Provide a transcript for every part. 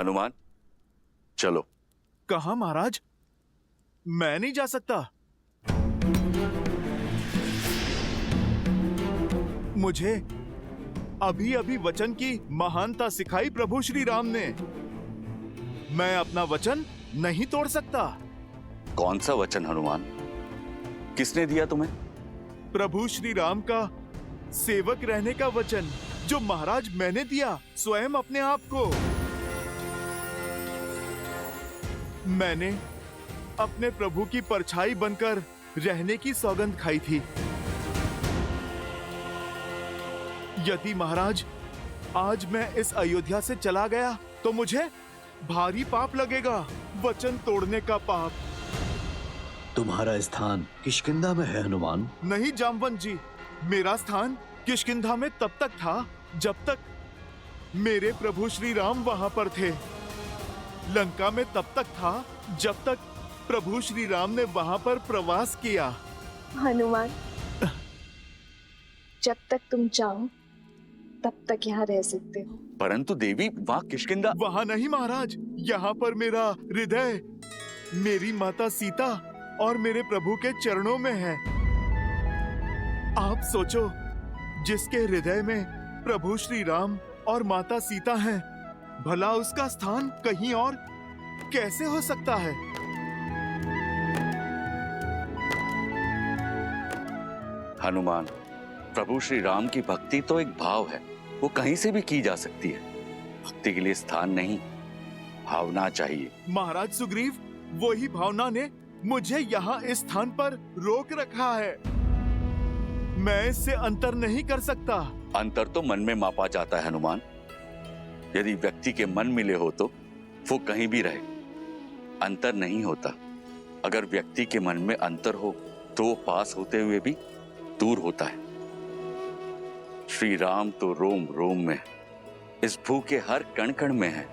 हनुमान चलो। कहाँ महाराज? मैं नहीं जा सकता। मुझे अभी अभी वचन की महानता सिखाई प्रभु श्री राम ने। मैं अपना वचन नहीं तोड़ सकता। कौन सा वचन हनुमान? किसने दिया तुम्हें? प्रभु श्री राम का सेवक रहने का वचन, जो महाराज मैंने दिया स्वयं अपने आप को। मैंने अपने प्रभु की परछाई बनकर रहने की सौगंध खाई थी। यदि महाराज आज मैं इस अयोध्या से चला गया तो मुझे भारी पाप लगेगा, वचन तोड़ने का पाप। तुम्हारा स्थान किष्किंधा में है हनुमान। नहीं जामवंत जी, मेरा स्थान किष्किंधा में तब तक था जब तक मेरे प्रभु श्री राम वहां पर थे। लंका में तब तक था जब तक प्रभु श्री राम ने वहां पर प्रवास किया। हनुमान, जब तक तुम चाहो तब तक यहाँ रह सकते हो। परंतु देवी, वहाँ किष्किंधा। वहां नहीं महाराज, यहाँ पर मेरा हृदय, मेरी माता सीता और मेरे प्रभु के चरणों में है। आप सोचो, जिसके हृदय में प्रभु श्री राम और माता सीता हैं, भला उसका स्थान कहीं और कैसे हो सकता है? हनुमान, प्रभु श्री राम की भक्ति तो एक भाव है, वो कहीं से भी की जा सकती है। भक्ति के लिए स्थान नहीं, भावना चाहिए। महाराज सुग्रीव, वही भावना ने मुझे यहाँ इस स्थान पर रोक रखा है। मैं इससे अंतर नहीं कर सकता। अंतर तो मन में मापा जाता है हनुमान। यदि व्यक्ति के मन मिले हो तो वो कहीं भी रहे, अंतर नहीं होता। अगर व्यक्ति के मन में अंतर हो तो वो पास होते हुए भी दूर होता है। श्री राम तो रोम रोम में, इस भू के हर कण कण में है।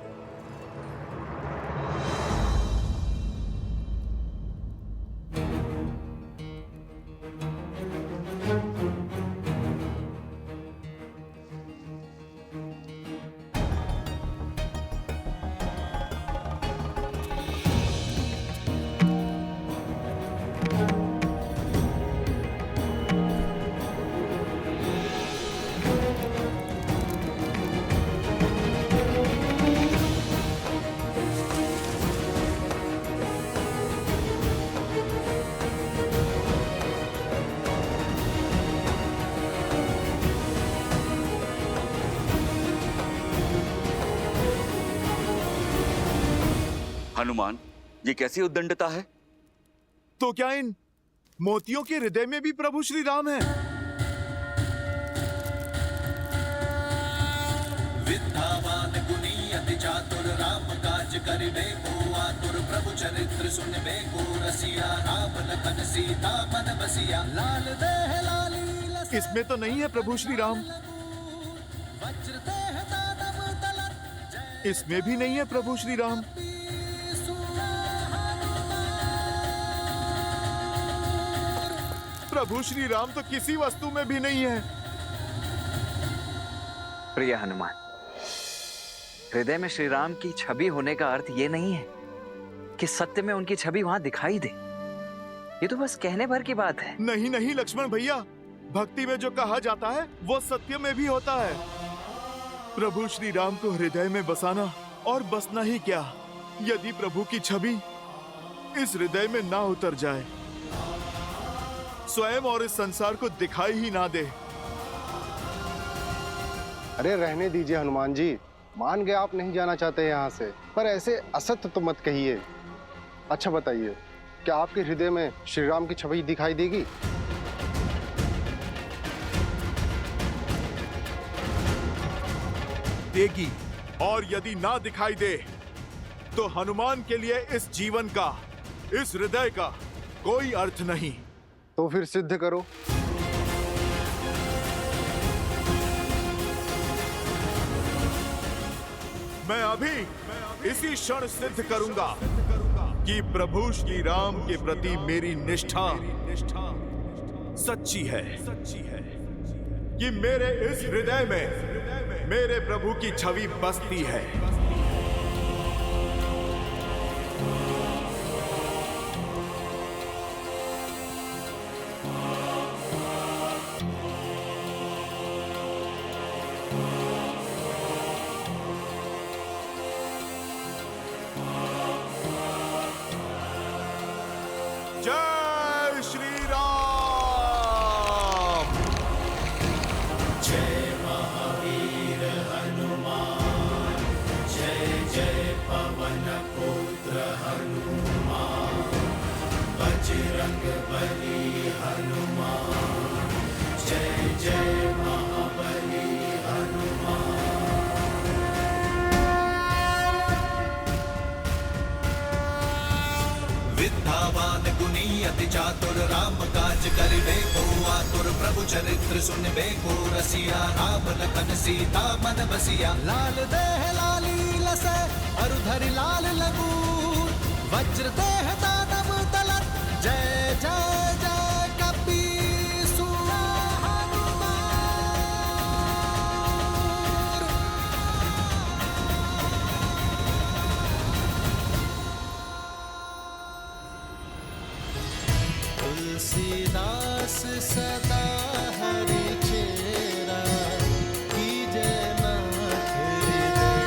हनुमान, ये कैसी उद्दंडता है? तो क्या इन मोतियों के हृदय में भी प्रभु श्री राम है? विद्यावान गुणी अति चातुर, राम काज करिबे को आतुर, प्रभु चरित्र सुनबे को रसिया, राम लखन सीता मन बसिया, लाल देह लाली लस। इसमें तो नहीं है प्रभु श्री राम। वज्र देह दानव दलत, इसमें भी नहीं है प्रभु श्री राम। प्रभु श्री राम तो किसी वस्तु में भी नहीं है। प्रिय हनुमान, हृदय में श्री राम की छवि होने का अर्थ ये नहीं है कि सत्य में उनकी छवि वहां दिखाई दे। ये तो बस कहने भर की बात है। नहीं नहीं लक्ष्मण भैया, भक्ति में जो कहा जाता है वो सत्य में भी होता है। प्रभु श्री राम को हृदय में बसाना और बसना ही क्या, यदि प्रभु की छवि इस हृदय में ना उतर जाए, स्वयं और इस संसार को दिखाई ही ना दे। अरे रहने दीजिए हनुमान जी, मान गए आप नहीं जाना चाहते यहाँ से, पर ऐसे असत्य तो मत कहिए। अच्छा बताइए, क्या आपके हृदय में श्री राम की छवि दिखाई देगी? देगी, और यदि ना दिखाई दे तो हनुमान के लिए इस जीवन का, इस हृदय का कोई अर्थ नहीं। तो फिर सिद्ध करो। मैं अभी इसी क्षण सिद्ध करूंगा कि प्रभु श्री राम के प्रति मेरी निष्ठा सच्ची है, कि मेरे इस हृदय में मेरे प्रभु की छवि बसती है। जय श्री राम। जय महावीर हनुमान, जय जय पवन पुत्र हनुमान, बजरंग बली हनुमान, जय जय महाबली हनुमान। विद्यावान गुणी अति चातुर राम काज करिबे को आतुर प्रभु चरित्र सुनबे को रसिया राम लखन सीता मन बसिया। लाल देह लाली लसै अरुधरि लाल लगू, वज्र देह दानव दलत जय जय जय कपीसु हनुमान। तुलसीदास सदा हरि चेरा, कीजय नाथ हृदय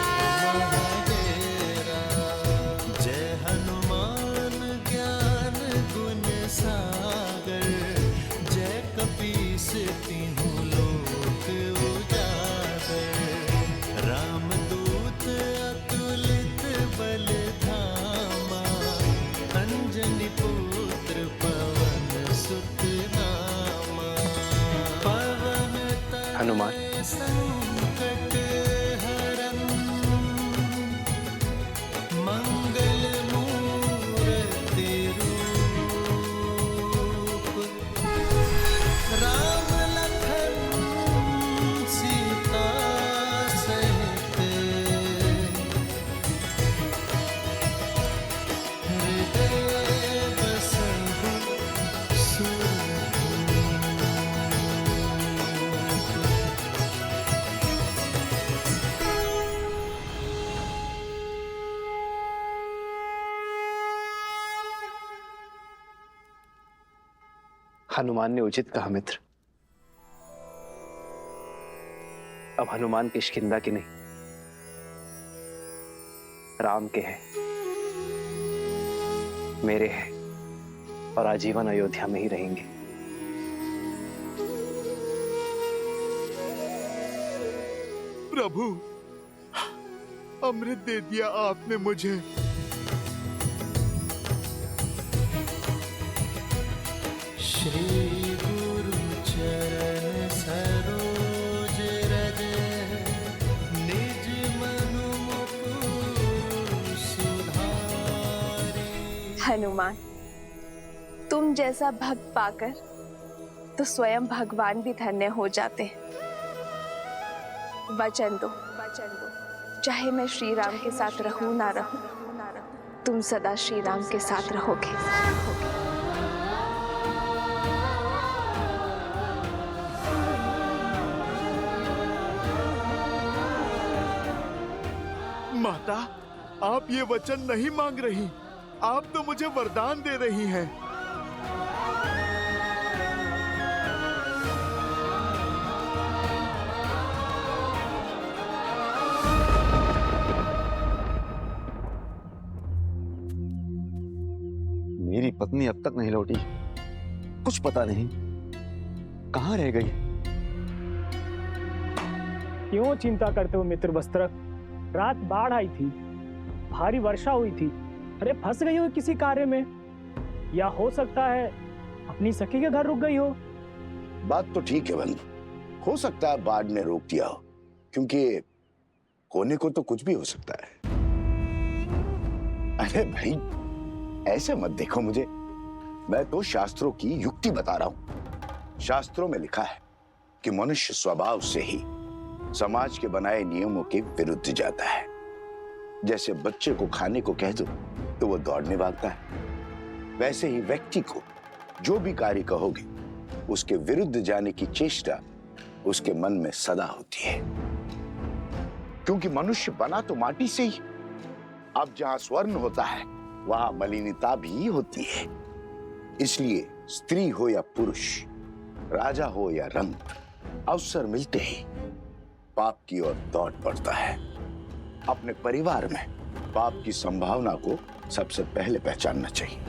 महडेरा। जय हनुमान ज्ञान गुण सागर, जय कपीस तीनों लोक उजागर। रामदूत अतुलित बल धामा, अंजनी पुत्र पवन सुत नामा। पवन हनुमान। तनय संकट हरन, मंगल मूर्ति रूप। राम लखन सीता सहित, हृदय बसहु सुरभूप। हनुमान ने उचित कहा मित्र। अब हनुमान किष्किंधा के नहीं, राम के हैं, मेरे हैं, और आजीवन अयोध्या में ही रहेंगे। प्रभु, अमृत दे दिया आपने मुझे। श्री गुरु चरण सरोज रज, निज मनु मुकुर सुधारि। हनुमान, तुम जैसा भक्त पाकर तो स्वयं भगवान भी धन्य हो जाते हैं। वचन दो, चाहे मैं श्री राम के साथ रहूं ना रहूं, तुम सदा श्री राम के साथ रहोगे। माता, आप ये वचन नहीं मांग रही, आप तो मुझे वरदान दे रही हैं। मेरी पत्नी अब तक नहीं लौटी, कुछ पता नहीं कहाँ रह गई। क्यों चिंता करते हो मित्र वस्त्रक? रात बाढ़ आई थी, भारी वर्षा हुई थी। अरे फंस गई हो किसी कार्य में, या हो सकता है अपनी सखी के घर रुक गई हो। बात तो ठीक है बंधु, हो सकता है बाढ़ ने रोक दिया हो, क्योंकि होने को तो कुछ भी हो सकता है। अरे भाई, ऐसे मत देखो मुझे, मैं तो शास्त्रों की युक्ति बता रहा हूं। शास्त्रों में लिखा है कि मनुष्य स्वभाव से ही समाज के बनाए नियमों के विरुद्ध जाता है। जैसे बच्चे को खाने को कह दो तो वो दौड़ने भागता है, वैसे ही व्यक्ति को जो भी कार्य कहोगे उसके विरुद्ध जाने की चेष्टा उसके मन में सदा होती है। क्योंकि मनुष्य बना तो माटी से ही। अब जहां स्वर्ण होता है वहां मलिनता भी होती है। इसलिए स्त्री हो या पुरुष, राजा हो या रंक, अवसर मिलते ही पाप की ओर दौड़ पड़ता है। अपने परिवार में पाप की संभावना को सबसे पहले पहचानना चाहिए।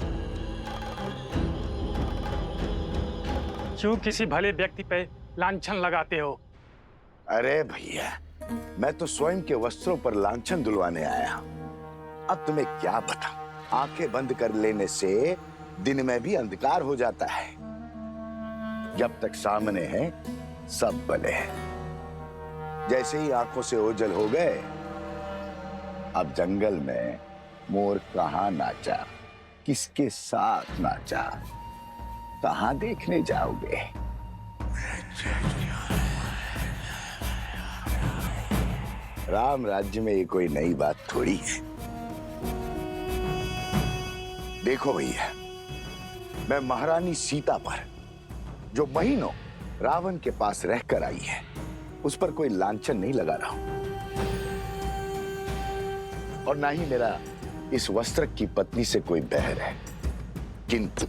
क्यों किसी भले व्यक्ति पे लांछन लगाते हो? अरे भैया, मैं तो स्वयं के वस्त्रों पर लांछन दुलवाने आया हूं। अब तुम्हें क्या बताऊं, आंखें बंद कर लेने से दिन में भी अंधकार हो जाता है। जब तक सामने है सब भले हैं। जैसे ही आंखों से ओझल हो गए, अब जंगल में मोर कहां नाचा, किसके साथ नाचा, कहां देखने जाओगे? राम राज्य में ये कोई नई बात थोड़ी है। देखो भैया, मैं महारानी सीता पर जो महीनों रावण के पास रहकर आई है, उस पर कोई लांछन नहीं लगा रहा हूं। और ना ही मेरा इस वस्त्र की पत्नी से कोई बैर है। किंतु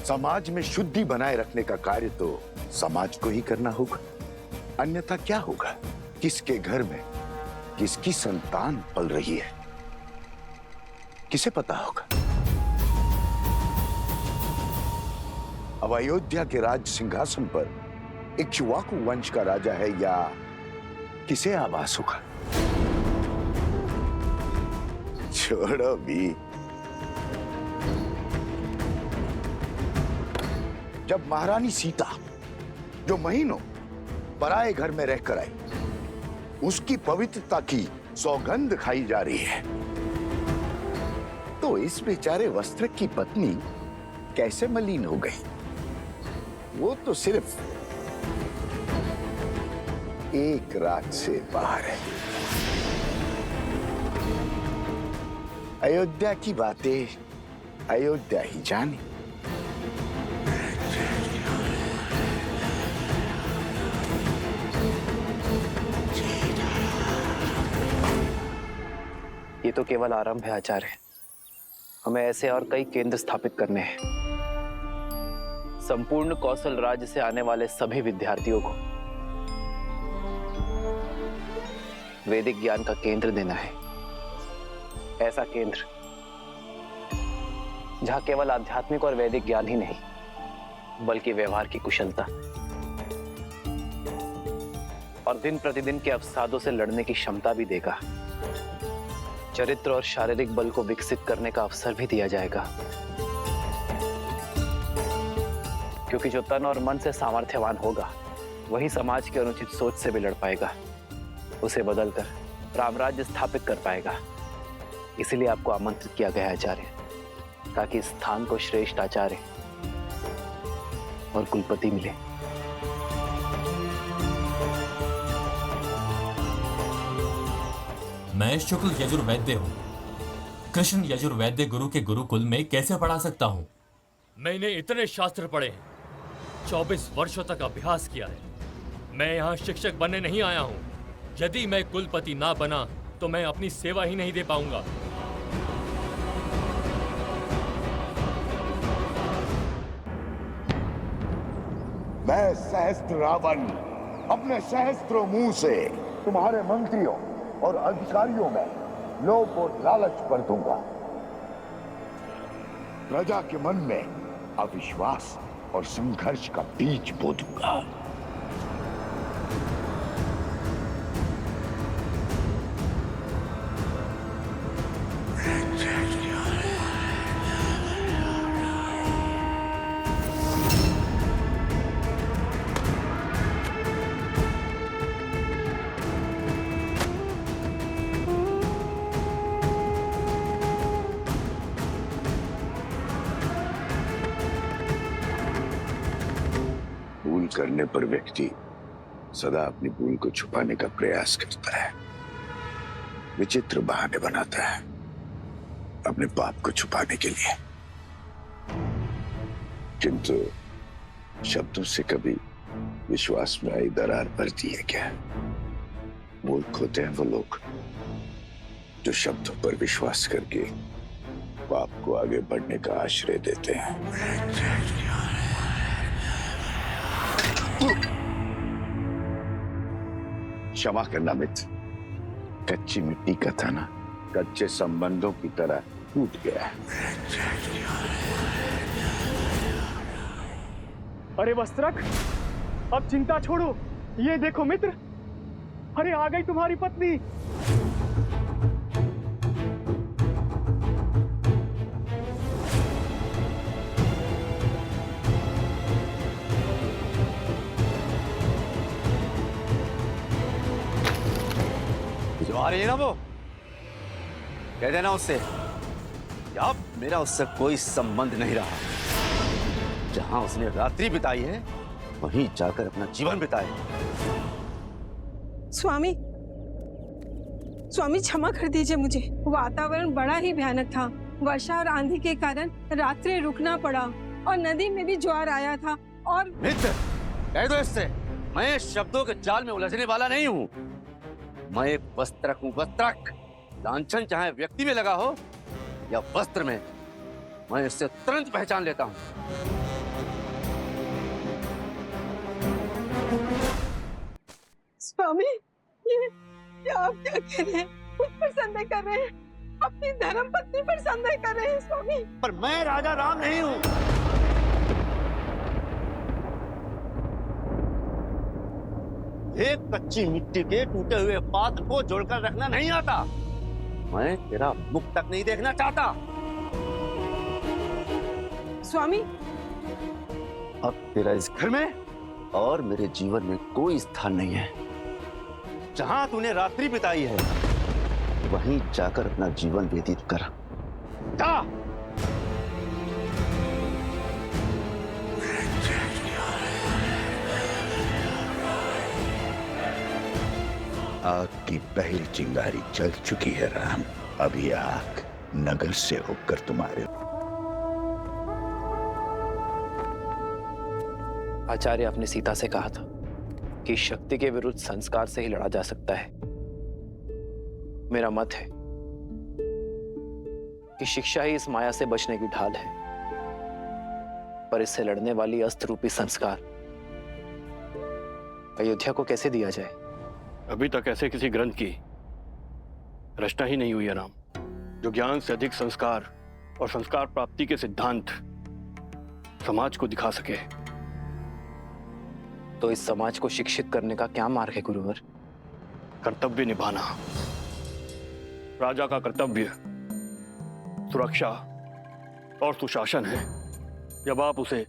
समाज में शुद्धि बनाए रखने का कार्य तो समाज को ही करना होगा। अन्यथा क्या होगा? किसके घर में किसकी संतान पल रही है, किसे पता होगा? अब अयोध्या के राज सिंहासन पर इक्ष्वाकु वंश का राजा है या किसे आभास होगा? छोड़ो भी। जब महारानी सीता जो महीनों पराए घर में रहकर आई, उसकी पवित्रता की सौगंध खाई जा रही है, तो इस बेचारे वस्त्र की पत्नी कैसे मलिन हो गई? वो तो सिर्फ एक रात से बाहर है। अयोध्या की बातें अयोध्या ही जाने। ये तो केवल आरंभ है आचार्य। हमें ऐसे और कई केंद्र स्थापित करने हैं। संपूर्ण कौशल राज्य से आने वाले सभी विद्यार्थियों को वैदिक ज्ञान का केंद्र देना है। ऐसा केंद्र जहां केवल आध्यात्मिक और वैदिक ज्ञान ही नहीं, बल्कि व्यवहार की कुशलता और दिन प्रतिदिन के अवसादों से लड़ने की क्षमता भी देगा। चरित्र और शारीरिक बल को विकसित करने का अवसर भी दिया जाएगा, क्योंकि जो तन और मन से सामर्थ्यवान होगा, वही समाज की अनुचित सोच से भी लड़ पाएगा, उसे बदलकर रामराज्य स्थापित कर पाएगा। इसीलिए आपको आमंत्रित किया गया आचार्य, ताकि इस स्थान को श्रेष्ठ आचार्य और कुलपति मिले। मैं शुक्ल यजुर्वैद्य हूँ। कृष्ण यजुर्वैद्य गुरु के गुरुकुल में कैसे पढ़ा सकता हूँ? मैंने इतने शास्त्र पढ़े हैं, 24 वर्षों तक अभ्यास किया है। मैं यहाँ शिक्षक बनने नहीं आया हूँ। यदि मैं कुलपति ना बना तो मैं अपनी सेवा ही नहीं दे पाऊंगा। मैं सहस्त्र रावण अपने सहस्त्रों मुंह से तुम्हारे मंत्रियों और अधिकारियों में लोभ और लालच भर दूंगा। प्रजा के मन में अविश्वास और संघर्ष का बीज बो दूंगा। भूल करने पर व्यक्ति सदा अपनी भूल को छुपाने का प्रयास करता है, विचित्र बहाने बनाता है अपने पाप को छुपाने के लिए। किंतु शब्दों से कभी विश्वास में आई दरार भरती है क्या? मूर्ख होते हैं वो लोग जो शब्दों पर विश्वास करके पाप को आगे बढ़ने का आश्रय देते हैं। क्षमा करना मित्र, कच्ची मिट्टी का था ना, कच्चे संबंधों की तरह टूट गया। अरे वस्त्रक, अब चिंता छोड़ो, ये देखो मित्र, अरे आ गई तुम्हारी पत्नी। जो आ रही है ना वो, कह देना उससे कि अब मेरा उससे कोई संबंध नहीं रहा। जहां उसने रात्रि बिताई है वहीं जाकर अपना जीवन बिताए। स्वामी, स्वामी क्षमा कर दीजिए मुझे। वातावरण बड़ा ही भयानक था। वर्षा और आंधी के कारण रात्रि रुकना पड़ा और नदी में भी ज्वार आया था। और मित्र, कह दो इससे, मैं शब्दों के जाल में उलझने वाला नहीं हूँ। मैं एक वस्त्रक हूँ, वस्त्रक। लांछन चाहे व्यक्ति में लगा हो या वस्त्र में, मैं इससे तुरंत पहचान लेता हूँ। स्वामी, ये आप क्या कह रहे हैं? मुझ पर संदेह कर रहे हैं, अपनी धर्म पत्नी पर संदेह कर रहे हैं स्वामी। पर मैं राजा राम नहीं हूँ। एक कच्ची मिट्टी के टूटे हुए पात्र को जोड़कर रखना नहीं आता। मैं तेरा मुख तक नहीं देखना चाहता। स्वामी, अब तेरा इस घर में और मेरे जीवन में कोई स्थान नहीं है। जहां तूने रात्रि बिताई है वहीं जाकर अपना जीवन व्यतीत कर। जा। आग की पहली चिंगारी जल चुकी है राम। अभी आग नगर से होकर तुम्हारे। आचार्य, अपने सीता से कहा था कि शक्ति के विरुद्ध संस्कार से ही लड़ा जा सकता है। मेरा मत है कि शिक्षा ही इस माया से बचने की ढाल है, पर इससे लड़ने वाली अस्त्र रूपी संस्कार अयोध्या को कैसे दिया जाए? अभी तक ऐसे किसी ग्रंथ की रचना ही नहीं हुई है राम, जो ज्ञान से अधिक संस्कार और संस्कार प्राप्ति के सिद्धांत समाज को दिखा सके। तो इस समाज को शिक्षित करने का क्या मार्ग है गुरुवर? कर्तव्य निभाना। राजा का कर्तव्य सुरक्षा और सुशासन है। जब आप उसे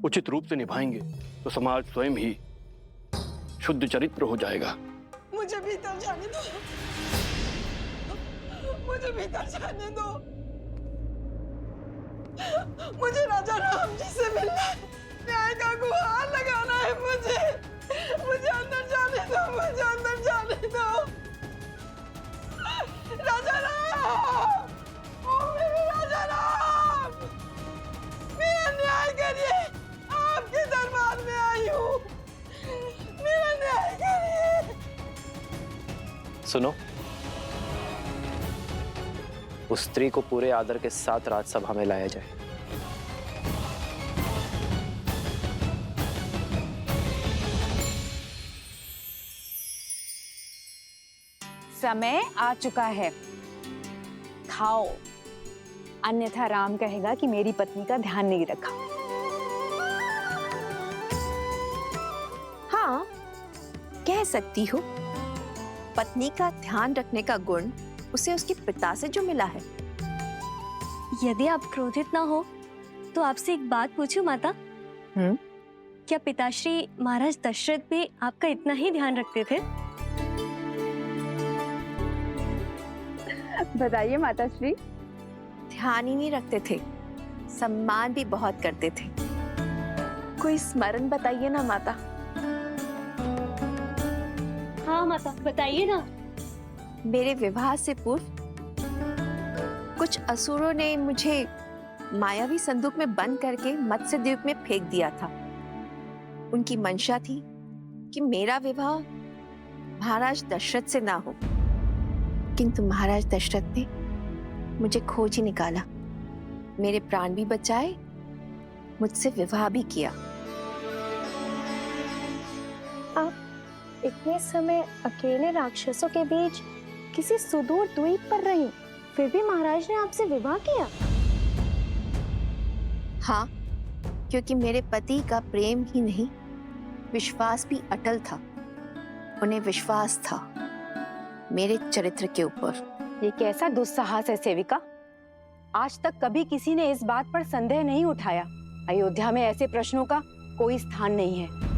उचित रूप से निभाएंगे तो समाज स्वयं ही शुद्ध चरित्र हो जाएगा। मुझे भीतर जाने दो, मुझे भीतर जाने दो। मुझे राजा राम जी से मिलना है, न्याय का गुहार लगाना है। मुझे अंदर जाने दो, मुझे अंदर जाने दो। राजा राम, ओ मेरे राजा राम, मेरा न्याय करिए। आपके दरबार में आई हूँ, मेरा न्याय करिए। सुनो, उस स्त्री को पूरे आदर के साथ राजसभा में लाया जाए। समय आ चुका है, खाओ, अन्यथा राम कहेगा कि मेरी पत्नी का ध्यान नहीं रखा। हाँ, कह सकती हो। पत्नी का ध्यान रखने का गुण उसे उसके पिता से जो मिला है। यदि आप क्रोधित ना हो तो आपसे एक बात पूछूं माता? क्या पिताश्री महाराज दशरथ भी आपका इतना ही ध्यान रखते थे? बताइए माता श्री। ध्यान ही नहीं रखते थे, सम्मान भी बहुत करते थे। कोई स्मरण बताइए ना माता। हाँ माता, बताइए ना। मेरे विवाह से पूर्व कुछ असुरों ने मुझे मायावी संदूक में बंद करके मत्स्य द्वीप में फेंक दिया था। उनकी मंशा थी कि मेरा विवाह महाराज दशरथ से ना हो। किंतु महाराज दशरथ ने मुझे खोज ही निकाला, मेरे प्राण भी बचाए, मुझसे विवाह भी किया। आप इतने समय अकेले राक्षसों के बीच किसी सुदूर द्वीप पर रही, फिर भी महाराज ने आपसे विवाह किया? हाँ, क्योंकि मेरे पति का प्रेम ही नहीं, विश्वास भी अटल था। उन्हें विश्वास था मेरे चरित्र के ऊपर। ये कैसा दुस्साहस है सेविका? आज तक कभी किसी ने इस बात पर संदेह नहीं उठाया। अयोध्या में ऐसे प्रश्नों का कोई स्थान नहीं है।